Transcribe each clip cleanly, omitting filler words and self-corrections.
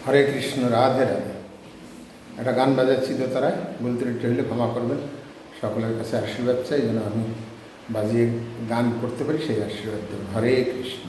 হরে কৃষ্ণ, রাধে রাধে। একটা গান বাজাচ্ছি তো তারা বলতে হলে ক্ষমা করবেন। সকলের কাছে আশীর্বাদ চাই যেন আমি বাজিয়ে গান করতে পারি, সেই আশীর্বাদ দেবেন। হরে কৃষ্ণ।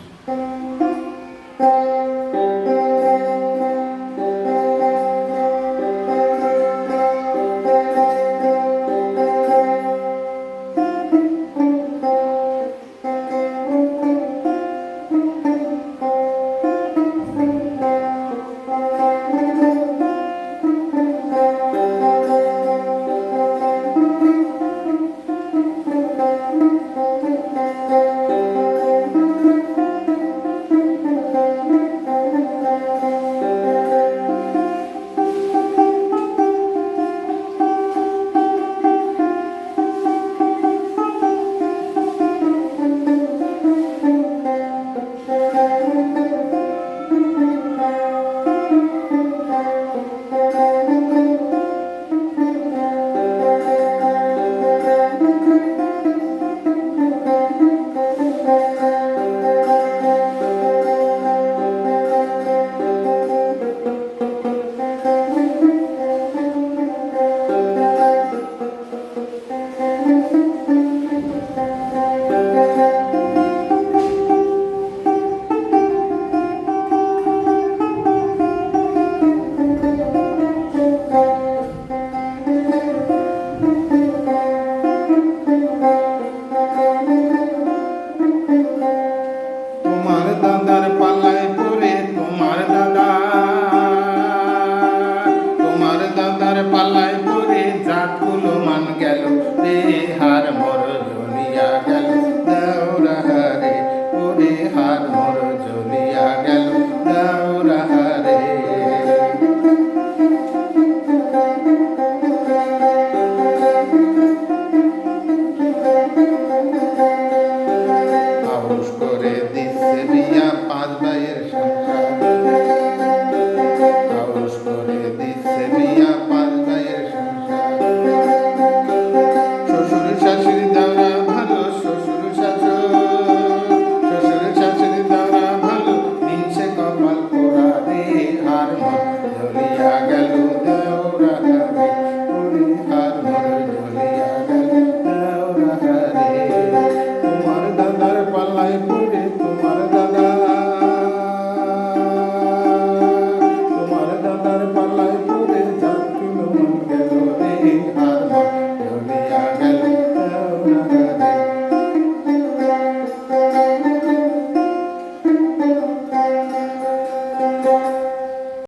পাল্লায় পরে জাতগুলো মান গেল রে, হার মর জ্বলিয়া গেল দেওরা হারে, ওরে হার মর জ্বলিয়া গেল দেওরা হারে। আউশ করে দিচ্ছে বিয়া পাঁচ ভাইয়ের সংসার, আউশ করে দিচ্ছে বিয়া পাঁচ ভাইয়ের সংসার। শ্বশুর শাশুড়ি দাওরা ভালো, শ্বশুর শাশুড়ি দাওরা ভালো, মিনছে কপাল পোড়া রে, হার মর